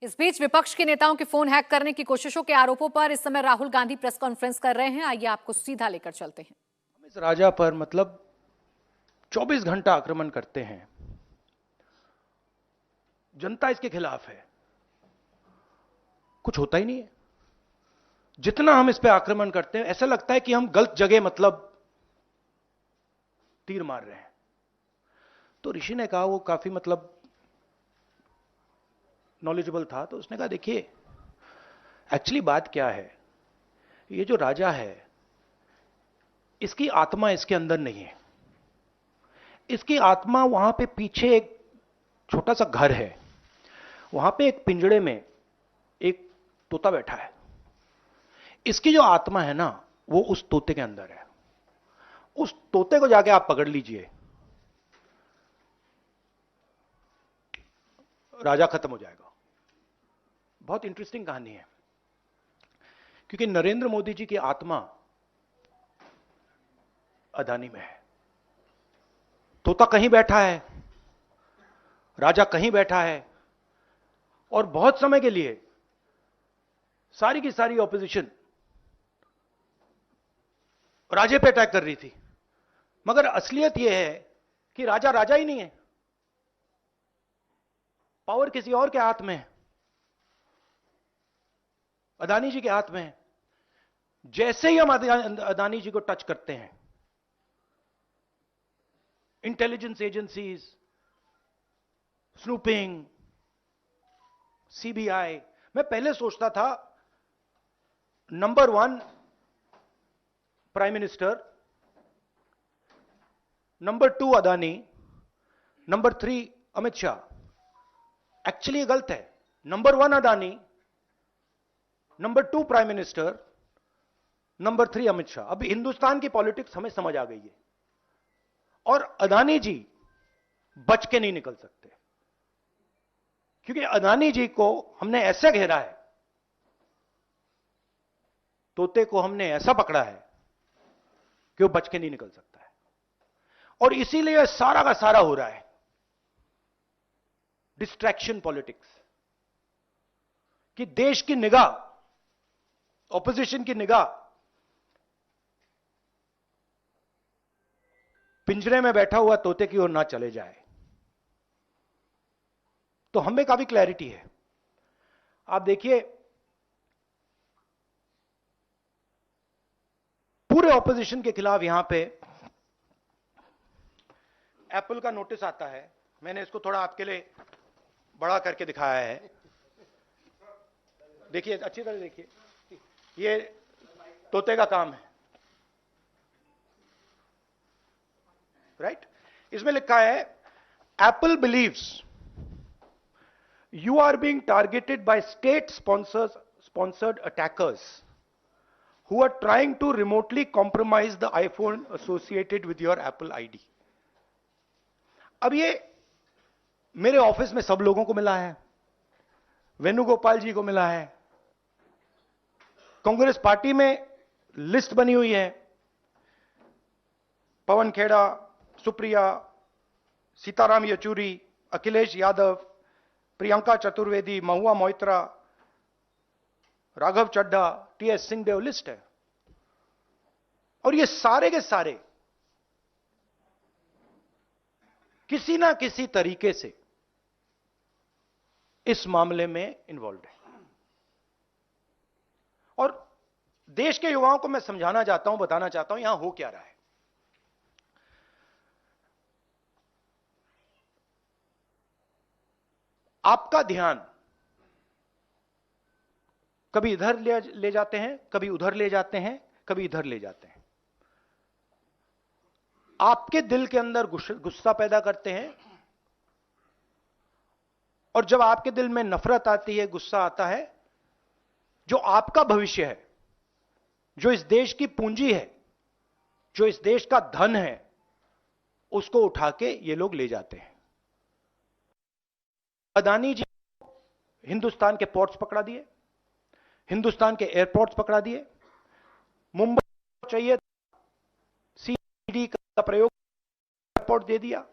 इस बीच विपक्ष के नेताओं के फोन हैक करने की कोशिशों के आरोपों पर इस समय राहुल गांधी प्रेस कॉन्फ्रेंस कर रहे हैं। आइए आपको सीधा लेकर चलते हैं। हम इस राजा पर 24 घंटा आक्रमण करते हैं। जनता इसके खिलाफ है, कुछ होता ही नहीं है। जितना हम इस पे आक्रमण करते हैं ऐसा लगता है कि हम गलत जगह तीर मार रहे हैं। तो ऋषि ने कहा, वो काफी नॉलेजेबल था, तो उसने कहा देखिए एक्चुअली बात क्या है, ये जो राजा है इसकी आत्मा इसके अंदर नहीं है। इसकी आत्मा वहां पे पीछे एक छोटा सा घर है, वहां पे एक पिंजड़े में एक तोता बैठा है। इसकी जो आत्मा है ना, वो उस तोते के अंदर है। उस तोते को जाके आप पकड़ लीजिए, राजा खत्म हो जाएगा। बहुत इंटरेस्टिंग कहानी है, क्योंकि नरेंद्र मोदी जी की आत्मा अदानी में है। तोता कहीं बैठा है, राजा कहीं बैठा है, और बहुत समय के लिए सारी की सारी ऑपोजिशन राजे पे अटैक कर रही थी। मगर असलियत यह है कि राजा राजा ही नहीं है, पावर किसी और के हाथ में है, अदानी जी के हाथ में है। जैसे ही हम अदानी जी को टच करते हैं, इंटेलिजेंस एजेंसीज, स्नूपिंग, सीबीआई, मैं पहले सोचता था number 1 prime minister, number 2 Adani, number 3 Amit Shah. Actually ये गलत है। Number 1 Adani, number 2 prime minister, number 3 Amit Shah. अब हिंदुस्तान की पॉलिटिक्स हमें समझ आ गई है, और अदानी जी बच के नहीं निकल सकते, क्योंकि अदानी जी को हमने ऐसे घेरा है, तोते को हमने ऐसा पकड़ा है कि वो बच के नहीं निकल सकता है। और इसीलिए सारा का सारा हो रहा है डिस्ट्रैक्शन पॉलिटिक्स, कि देश की निगाह, ऑपोजिशन की निगाह पिंजरे में बैठा हुआ तोते की ओर ना चले जाए। तो हमें काफी क्लैरिटी है। आप देखिए, पूरे ऑपोजिशन के खिलाफ यहां पे एप्पल का नोटिस आता है। मैंने इसको थोड़ा आपके लिए बड़ा करके दिखाया है। देखिए, अच्छी तरह देखिए, ये तोते का काम है, राइट? इसमें लिखा है, Apple believes you are being targeted by state sponsored attackers who are trying to remotely compromise the iPhone associated with your Apple ID. अब ये मेरे ऑफिस में सब लोगों को मिला है, वेणुगोपाल जी को मिला है, कांग्रेस पार्टी में लिस्ट बनी हुई है, पवन खेड़ा, सुप्रिया, सीताराम येचुरी, अखिलेश यादव, प्रियंका चतुर्वेदी, महुआ मोइत्रा, राघव चड्ढा, टीएस सिंहदेव, लिस्ट है। और ये सारे के सारे किसी ना किसी तरीके से इस मामले में इन्वॉल्व है। और देश के युवाओं को मैं समझाना चाहता हूं, बताना चाहता हूं यहां हो क्या रहा है। आपका ध्यान कभी इधर ले जाते हैं, कभी उधर ले जाते हैं, कभी इधर ले जाते हैं। आपके दिल के अंदर गुस्सा पैदा करते हैं, और जब आपके दिल में नफरत आती है, गुस्सा आता है, जो आपका भविष्य है, जो इस देश की पूंजी है, जो इस देश का धन है, उसको उठा के ये लोग ले जाते हैं। अदानी जी हिंदुस्तान के पोर्ट्स पकड़ा दिए, हिंदुस्तान के एयरपोर्ट्स पकड़ा दिए। मुंबई चाहिए सीडी का प्रयोग, एयरपोर्ट दे दिया।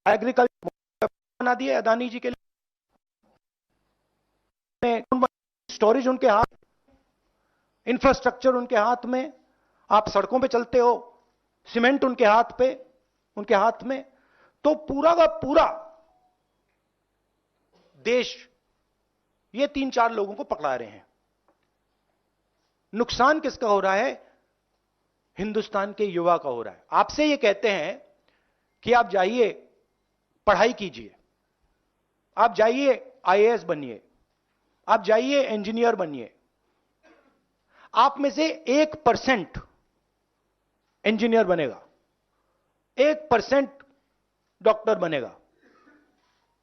एग्रीकल्चर बना दिए अदानी जी के लिए। स्टोरेज उनके हाथ, इंफ्रास्ट्रक्चर उनके हाथ में, आप सड़कों पे चलते हो, सीमेंट उनके हाथ में, तो पूरा का पूरा देश ये 3-4 लोगों को पकड़ा रहे हैं। नुकसान किसका हो रहा है? हिंदुस्तान के युवा का हो रहा है। आपसे ये कहते हैं कि आप जाइए पढ़ाई कीजिए, आप जाइए आईएएस बनिए, आप जाइए इंजीनियर बनिए। आप में से 1% इंजीनियर बनेगा, 1% डॉक्टर बनेगा,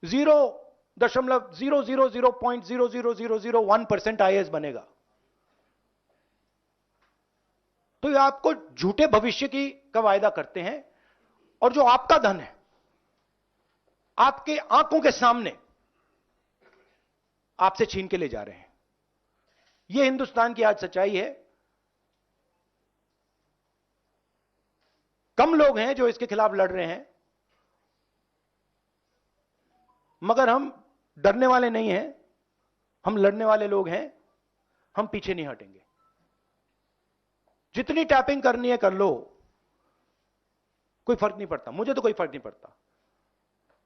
0.0000001% आईएएस बनेगा। तो ये आपको झूठे भविष्य का वायदा करते हैं, और जो आपका धन है आपके आंखों के सामने आपसे छीन के ले जा रहे हैं। यह हिंदुस्तान की आज सच्चाई है। कम लोग हैं जो इसके खिलाफ लड़ रहे हैं, मगर हम डरने वाले नहीं हैं, हम लड़ने वाले लोग हैं। हम पीछे नहीं हटेंगे। जितनी टैपिंग करनी है कर लो, कोई फर्क नहीं पड़ता, मुझे तो कोई फर्क नहीं पड़ता।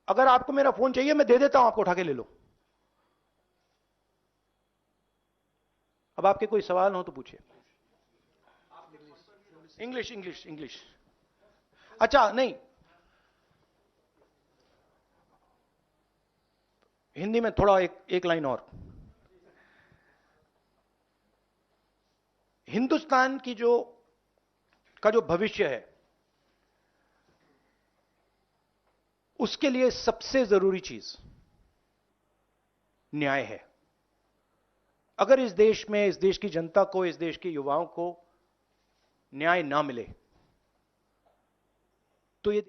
अगर आपको मेरा फोन चाहिए मैं दे देता हूं, आपको उठा के ले लो। अब आपके कोई सवाल हो तो पूछिए। इंग्लिश। अच्छा, नहीं, हिंदी में थोड़ा एक लाइन और। हिंदुस्तान की जो भविष्य है, उसके लिए सबसे जरूरी चीज न्याय है। अगर इस देश में, इस देश की जनता को, इस देश के युवाओं को न्याय ना मिले तो ये